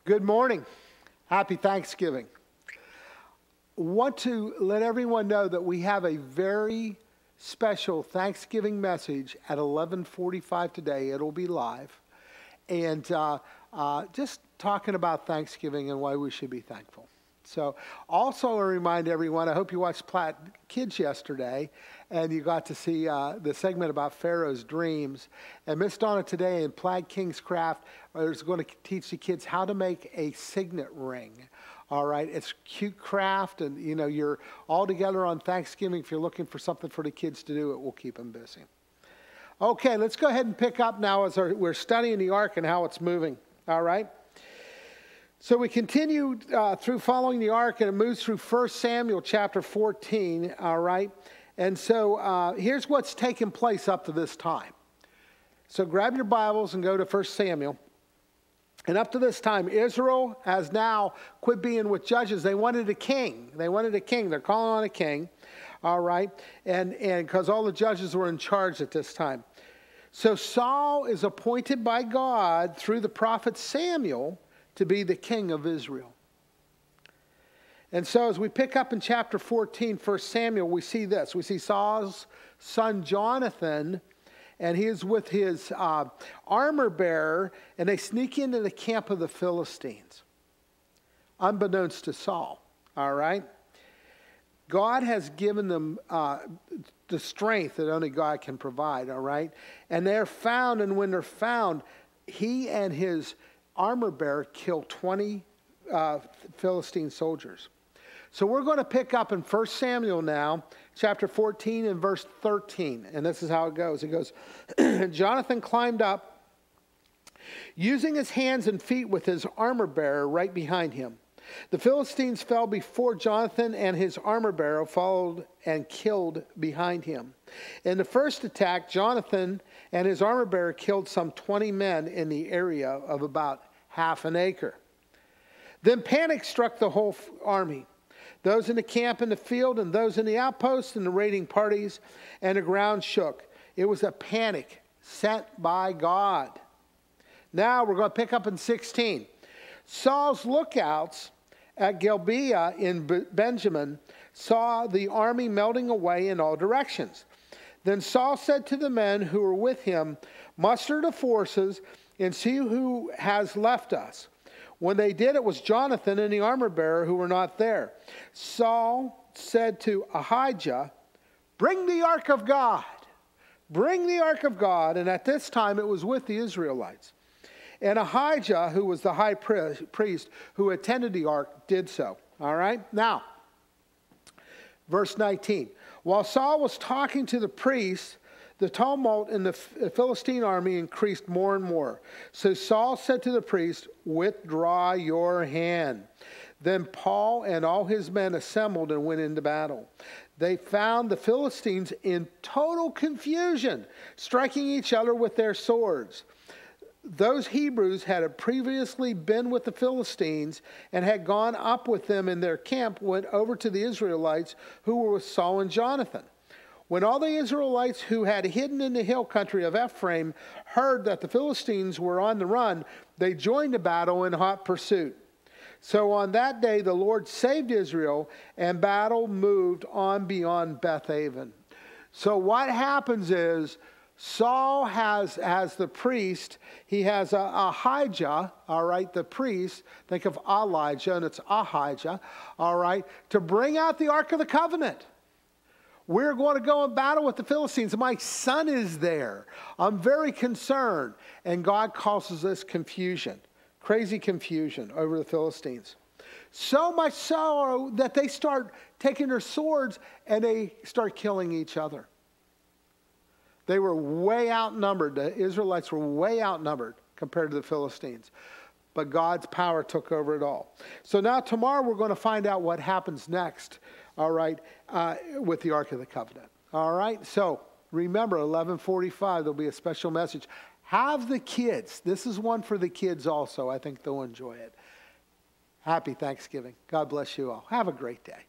Good morning. Happy Thanksgiving. Want to let everyone know that we have a very special Thanksgiving message at 11:45 today. It'll be live. And just talking about Thanksgiving and why we should be thankful. So also I remind everyone, I hope you watched Platt Kids yesterday and you got to see the segment about Pharaoh's dreams. And Miss Donna today in Platt King's Craft is going to teach the kids how to make a signet ring. All right, it's cute craft, and you know, you're all together on Thanksgiving. If you're looking for something for the kids to do, it will keep them busy. Okay, let's go ahead and pick up now as we're studying the ark and how it's moving. All right. So we continue through following the ark, and it moves through 1 Samuel chapter 14, all right? And so here's what's taken place up to this time. So grab your Bibles and go to 1 Samuel. And up to this time, Israel has now quit being with judges. They wanted a king. They wanted a king. They're calling on a king, all right? And because all the judges were in charge at this time. So Saul is appointed by God through the prophet Samuel to be the king of Israel. And so as we pick up in chapter 14, 1 Samuel, we see this. We see Saul's son Jonathan, and he is with his armor bearer, and they sneak into the camp of the Philistines, unbeknownst to Saul, all right? God has given them the strength that only God can provide, all right? And they're found, and when they're found, he and his armor bearer killed 20 Philistine soldiers. So we're going to pick up in 1 Samuel now, chapter 14 and verse 13. And this is how it goes. It goes, Jonathan climbed up, using his hands and feet with his armor bearer right behind him. The Philistines fell before Jonathan, and his armor bearer followed and killed behind him. In the first attack, Jonathan and his armor bearer killed some 20 men in the area of about half an acre. Then panic struck the whole army, those in the camp in the field and those in the outposts and the raiding parties, and the ground shook. It was a panic sent by God. Now we're going to pick up in 16. Saul's lookouts at Gibeah in Benjamin saw the army melting away in all directions. Then Saul said to the men who were with him, "Muster the forces and see who has left us." When they did, it was Jonathan and the armor bearer who were not there. Saul said to Ahijah, "Bring the ark of God. Bring the ark of God." And at this time it was with the Israelites. And Ahijah, who was the high priest who attended the ark, did so. All right? Now, verse 19. While Saul was talking to the priests, the tumult in the Philistine army increased more and more. So Saul said to the priest, "Withdraw your hand." Then Paul and all his men assembled and went into battle. They found the Philistines in total confusion, striking each other with their swords. Those Hebrews had previously been with the Philistines and had gone up with them in their camp, went over to the Israelites who were with Saul and Jonathan. When all the Israelites who had hidden in the hill country of Ephraim heard that the Philistines were on the run, they joined the battle in hot pursuit. So on that day the Lord saved Israel, and battle moved on beyond Beth-aven. So what happens is Saul has the priest, he has Ahijah, all right, the priest. Think of Elijah, and it's Ahijah, all right, to bring out the Ark of the Covenant. We're going to go and battle with the Philistines. My son is there. I'm very concerned. And God causes this confusion, crazy confusion over the Philistines. So much so that they start taking their swords and they start killing each other. They were way outnumbered. The Israelites were way outnumbered compared to the Philistines. But God's power took over it all. So now tomorrow we're going to find out what happens next, all right, with the Ark of the Covenant. All right, so remember, 11:45, there'll be a special message. Have the kids. This is one for the kids also. I think they'll enjoy it. Happy Thanksgiving. God bless you all. Have a great day.